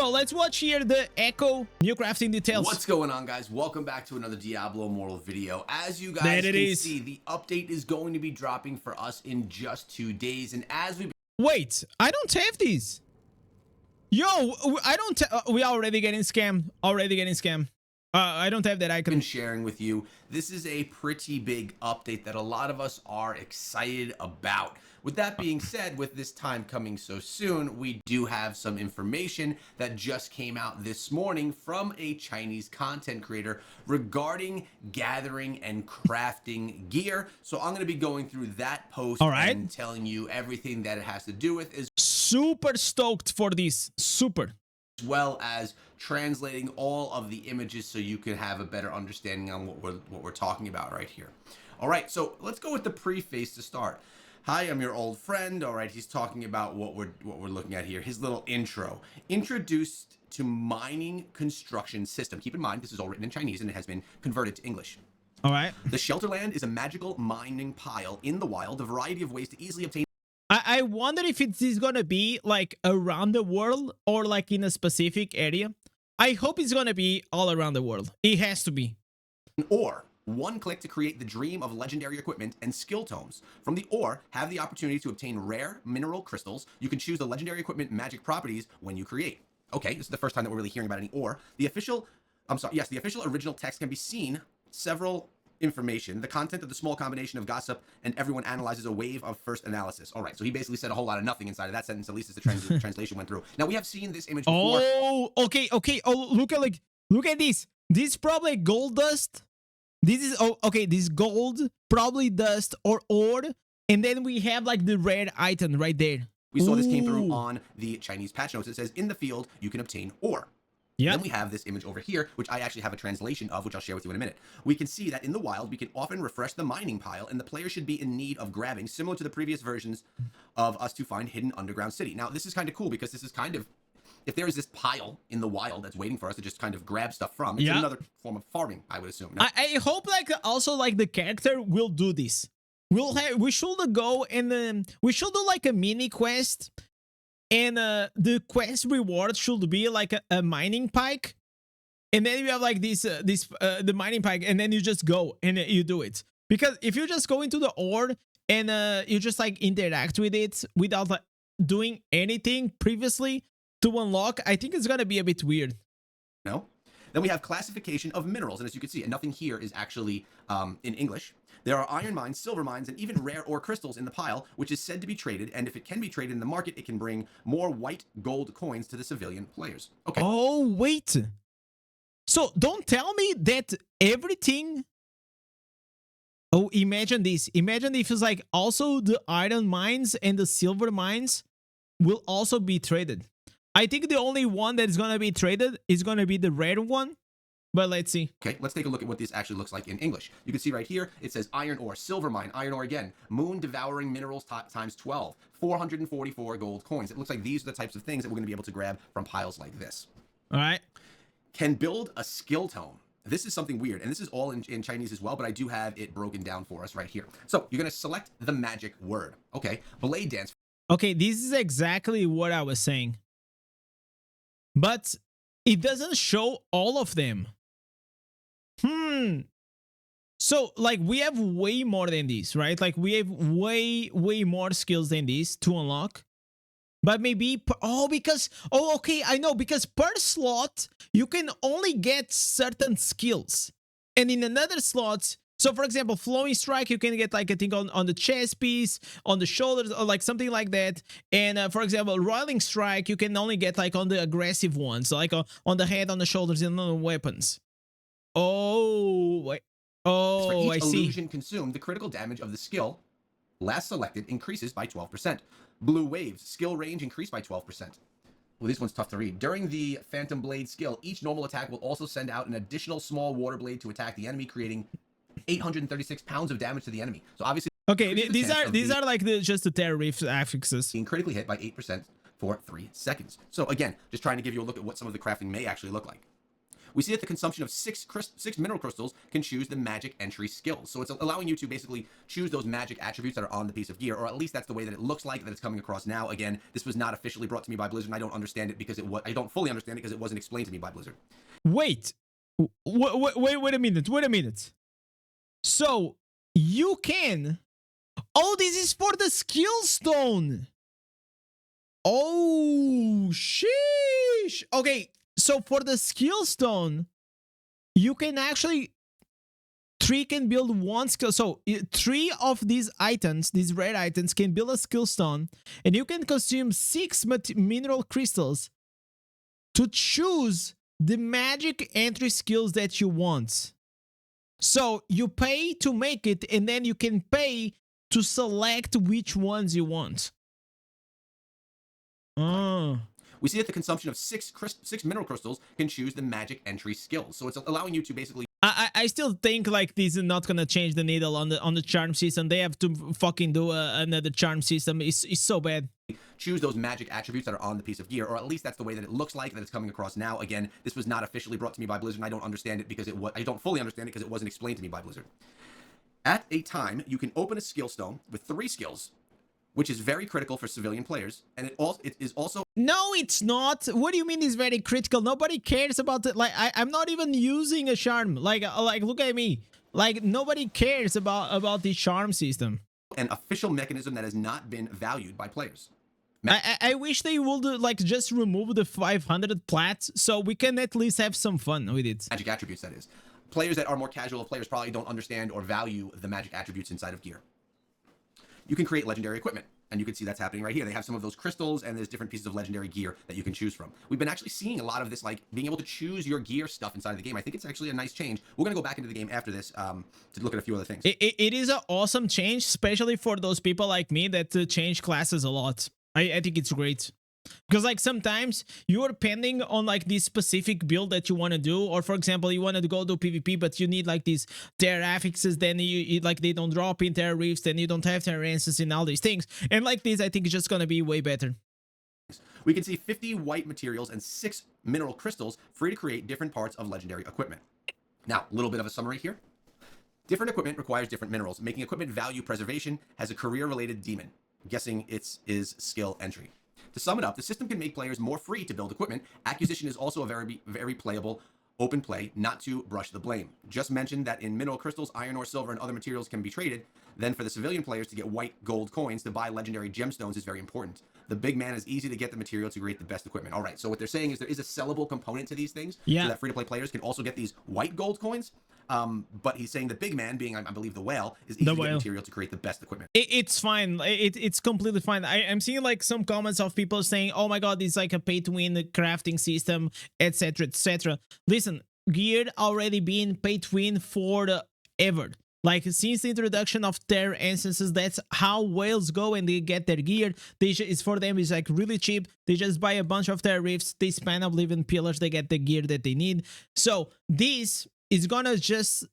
So let's watch here the Echo new crafting details. What's going on, guys? Welcome back to another Diablo Immortal video. As you guys There can see, the update is going to be dropping for us in just 2 days. And as we wait, I don't have these. Yo, I don't. We are already getting scammed. I don't have that icon. been sharing with you, this is a pretty big update that a lot of us are excited about. With that being said, with this time coming so soon, we do have some information that just came out this morning from a Chinese content creator regarding gathering and crafting gear. So I'm going to be going through that post and telling you everything that it has to do with, as super stoked for this. Super. well as translating all of the images so you can have a better understanding on what we're talking about right here. All right, so let's go with the preface to start. Hi, I'm your old friend. All right, he's talking about what we're looking at here. His little intro. Introduced to mining construction system. Keep in mind, this is all written in Chinese and it has been converted to English. All right. The Shelterland is a magical mining pile in the wild, a variety of ways to easily obtain. I wonder if it is gonna be like around the world or like in a specific area. I hope it's gonna be all around the world. It has to be. Or one click to create the dream of legendary equipment and skill tomes. From the ore, have the opportunity to obtain rare mineral crystals. You can choose the legendary equipment magic properties when you create. Okay, this is the first time that we're really hearing about any ore. The official original text can be seen. Several information, the content of the small combination of gossip, and everyone analyzes a wave of first analysis. All right, so he basically said a whole lot of nothing inside of that sentence, at least as the translation went through. Now, we have seen this image before. Oh, okay. Oh, look at this. This is probably gold dust. This is, this gold, probably dust or ore. And then we have like the red item right there. We saw this came through on the Chinese patch notes. It says, in the field, you can obtain ore. Then we have this image over here, which I actually have a translation of, which I'll share with you in a minute. We can see that in the wild, we can often refresh the mining pile, and the player should be in need of grabbing, similar to the previous versions of us to find hidden underground city. Now, this is kind of cool because this is kind of, if there is this pile in the wild that's waiting for us to just kind of grab stuff from, it's another form of farming, I would assume. Now, I hope like also like the character will do this. We should go and we should do like a mini quest. And the quest reward should be like a mining pike, and then you have like the mining pike, and then you just go and you do it. Because if you just go into the ore and you just like interact with it without like doing anything previously to unlock, I think it's gonna be a bit weird. No. Then we have classification of minerals, and as you can see, nothing here is actually in English. There are iron mines, silver mines, and even rare ore crystals in the pile, which is said to be traded, and if it can be traded in the market, it can bring more white gold coins to the civilian players. Okay. Oh, wait. So don't tell me that everything... Oh, imagine this. Imagine if it's like also the iron mines and the silver mines will also be traded. I think the only one that is going to be traded is going to be the red one. But let's see. Okay, let's take a look at what this actually looks like in English. You can see right here, it says iron ore, silver mine, iron ore again, moon devouring minerals times 12, 444 gold coins. It looks like these are the types of things that we're going to be able to grab from piles like this. All right. Can build a skill tome. This is something weird, and this is all in Chinese as well, but I do have it broken down for us right here. So you're going to select the magic word. Okay, blade dance. Okay, this is exactly what I was saying. But it doesn't show all of them. So like we have way more than this, right? Like we have way more skills than this to unlock. But maybe okay, I know, because per slot you can only get certain skills, and in another slot, so for example, flowing strike, you can get like a thing on the chest piece, on the shoulders, or like something like that. And for example, roiling strike, you can only get like on the aggressive ones, so like on the head, on the shoulders, and on the weapons. Oh, wait. Oh, for each I see. illusion consumed, the critical damage of the skill last selected increases by 12%. Blue waves, skill range increased by 12%. Well, this one's tough to read. During the Phantom Blade skill, each normal attack will also send out an additional small water blade to attack the enemy, creating 836 pounds of damage to the enemy. So obviously, okay, these are like just the terrorist affixes. Being critically hit by 8% for 3 seconds. So again, just trying to give you a look at what some of the crafting may actually look like. We see that the consumption of six mineral crystals can choose the magic entry skills. So it's allowing you to basically choose those magic attributes that are on the piece of gear, or at least that's the way that it looks like that it's coming across now. Again, this was not officially brought to me by Blizzard, and I don't understand it because I don't fully understand it because it wasn't explained to me by Blizzard. Wait, wait a minute. So you can. Oh, this is for the skill stone. Oh, sheesh. Okay, so for the skill stone, you can actually 3 can build 1 skill. So 3 of these items, these red items, can build a skill stone, and you can consume 6 mineral crystals to choose the magic entry skills that you want. So you pay to make it, and then you can pay to select which ones you want. We see that the consumption of six mineral crystals can choose the magic entry skills. So it's allowing you to basically. I still think like this is not gonna change the needle on the charm system. They have to fucking do another charm system. It's so bad. Choose those magic attributes that are on the piece of gear, or at least that's the way that it looks like that it's coming across now. Again, this was not officially brought to me by Blizzard, and I don't understand it because I don't fully understand it because it wasn't explained to me by Blizzard. At a time, you can open a skill stone with 3 skills, which is very critical for civilian players, and it is also. No, it's not. What do you mean it's very critical? Nobody cares about it. Like I'm not even using a charm. Like look at me. Like nobody cares about the charm system. An official mechanism that has not been valued by players. I wish they would like just remove the 500 plats so we can at least have some fun with it. Magic attributes, that is. Players that are more casual players probably don't understand or value the magic attributes inside of gear. You can create legendary equipment, and you can see that's happening right here. They have some of those crystals, and there's different pieces of legendary gear that you can choose from. We've been actually seeing a lot of this, like being able to choose your gear stuff inside of the game. I think it's actually a nice change. We're going to go back into the game after this to look at a few other things. It is an awesome change, especially for those people like me that change classes a lot. I think it's great. Because like sometimes you're depending on like this specific build that you want to do, or for example you want to go do PvP but you need like these terror affixes, then you like they don't drop in terror reefs, then you don't have terror answers and all these things, and like this I think it's just gonna be way better. We can see 50 white materials and 6 mineral crystals free to create different parts of legendary equipment. Now, a little bit of a summary here. Different equipment requires different minerals. Making equipment value preservation has a career-related demon. Guessing it is skill entry. To sum it up, the system can make players more free to build equipment. Acquisition is also a very playable open play, not to brush the blame. Just mentioned that in mineral crystals, iron ore, silver, and other materials can be traded. Then for the civilian players to get white gold coins to buy legendary gemstones is very important. The big man is easy to get the material to create the best equipment. All right, so what they're saying is there is a sellable component to these things, so that free-to-play players can also get these white gold coins. But he's saying the big man, being I believe the whale, is easy to get material to create the best equipment. It's fine. It's completely fine. I'm seeing like some comments of people saying, "Oh my god, it's like a pay-to-win crafting system, etc., etc." Listen, gear already been pay-to-win forever. Like since the introduction of their instances, that's how whales go and they get their gear. It's for them, it's like really cheap. They just buy a bunch of their reefs, they span oblivion pillars, they get the gear that they need. So this is gonna just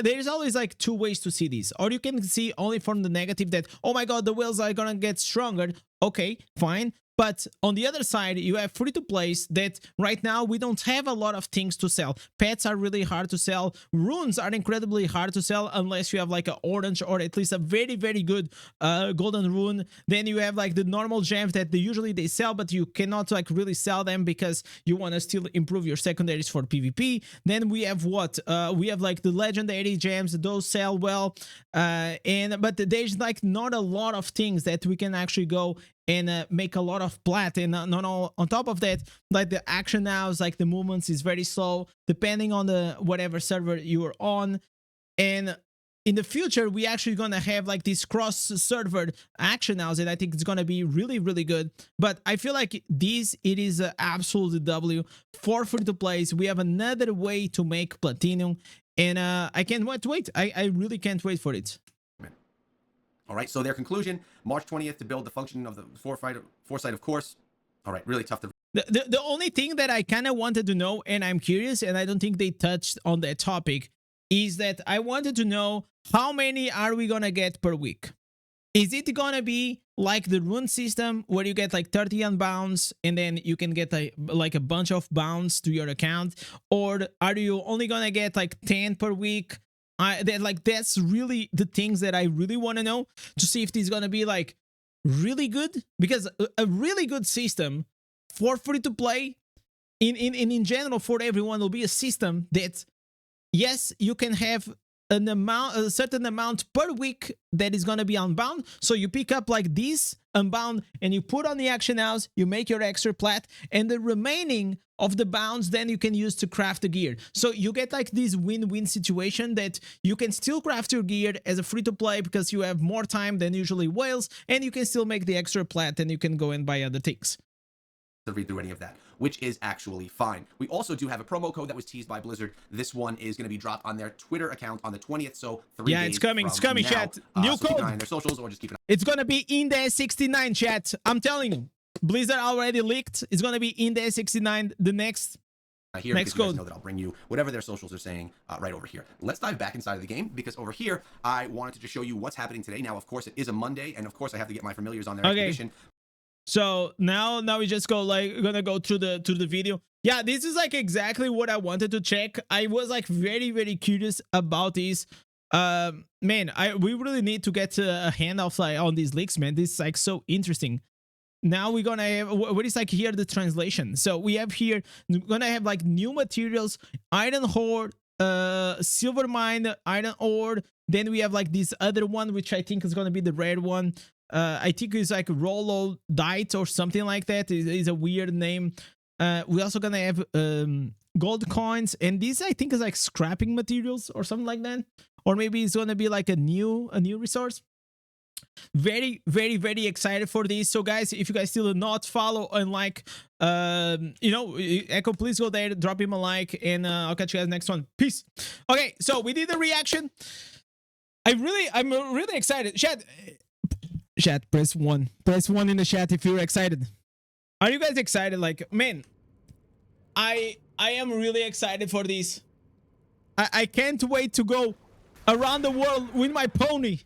there's always like 2 ways to see this, or you can see only from the negative that, oh my god, the whales are gonna get stronger. Okay, fine. But on the other side, you have free-to-plays that right now we don't have a lot of things to sell. Pets are really hard to sell. Runes are incredibly hard to sell unless you have like an orange or at least a very, very good golden rune. Then you have like the normal gems that usually they sell, but you cannot like really sell them because you want to still improve your secondaries for PvP. Then we have what? We have like the legendary gems. Those sell well. But there's like not a lot of things that we can actually go and make a lot of plat, and on top of that, like the action nows, like the movements is very slow depending on the whatever server you are on. And in the future we actually gonna have like this cross server action nows, and I think it's gonna be really, really good. But I feel like it is an absolute W for free to plays. We have another way to make platinum, and I can't wait. I really can't wait for it. All right, so their conclusion, March 20th to build the function of the foresight, of course. All right, really tough to... The only thing that I kind of wanted to know, and I'm curious, and I don't think they touched on that topic, is that I wanted to know how many are we going to get per week? Is it gonna be like the rune system where you get like 30 unbounds and then you can get like a bunch of bounds to your account, or are you only gonna get like 10 per week? That's really the things that I really want to know, to see if this is gonna be like really good, because a really good system for free to play in general for everyone will be a system that, yes, you can have a certain amount per week that is going to be unbound. So you pick up like this unbound and you put on the action house, you make your extra plat, and the remaining of the bounds then you can use to craft the gear. So you get like this win-win situation that you can still craft your gear as a free-to-play because you have more time than usually whales, and you can still make the extra plat and you can go and buy other things. To read through any of that, which is actually fine. We also do have a promo code that was teased by Blizzard. This one is going to be dropped on their Twitter account on the 20th, so 3 days it's coming, from now. chat. New so code. keep an eye on their socials, or just keep an It's going to be Indez69, chat. I'm telling you, Blizzard already leaked. It's going to be Indez69, the next here, next because you guys code. know that I'll bring you whatever their socials are saying right over here. Let's dive back inside of the game, because over here I wanted to just show you what's happening today. Now, of course, it is a Monday, and of course I have to get my familiars on their expedition. So now we just gonna go through the video. Yeah, this is like exactly what I wanted to check. I was like very curious about this. Man, we really need to get a hand of like on these leaks, man. This is like so interesting. Now we're gonna have, what is like here the translation. So we have here, we're gonna have like new materials, iron horde, silver mine, iron ore. Then we have like this other one, which I think is gonna be the red one. I think it's like Rollo Diet or something like that. It's a weird name. We're also gonna have gold coins, and this I think is like scrapping materials or something like that, or maybe it's gonna be like a new resource. Very excited for this. So guys, if you guys still do not follow and like, you know, Echo, please go there, drop him a like, and I'll catch you guys next one. Peace. Okay, so we did the reaction. I'm really excited. Chat, press 1 in the chat if you're excited. Are you guys excited? Like, man, I am really excited for this. I can't wait to go around the world with my pony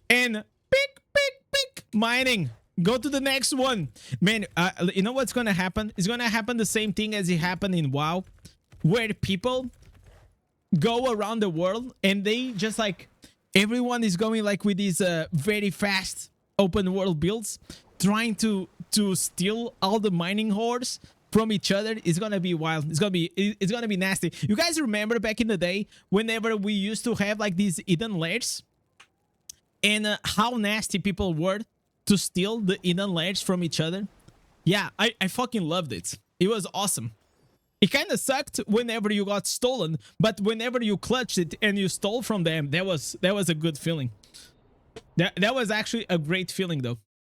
and pick mining. Go to the next one, man. You know what's gonna happen? It's gonna happen the same thing as it happened in WoW, where people go around the world and they just like, everyone is going like with these very fast open world builds, trying to steal all the mining hordes from each other. It's gonna be wild. It's gonna be nasty. You guys remember back in the day whenever we used to have like these hidden layers, and how nasty people were to steal the hidden layers from each other? Yeah, I fucking loved it. It was awesome. It kind of sucked whenever you got stolen, but whenever you clutched it and you stole from them, that was a good feeling. That was actually a great feeling though.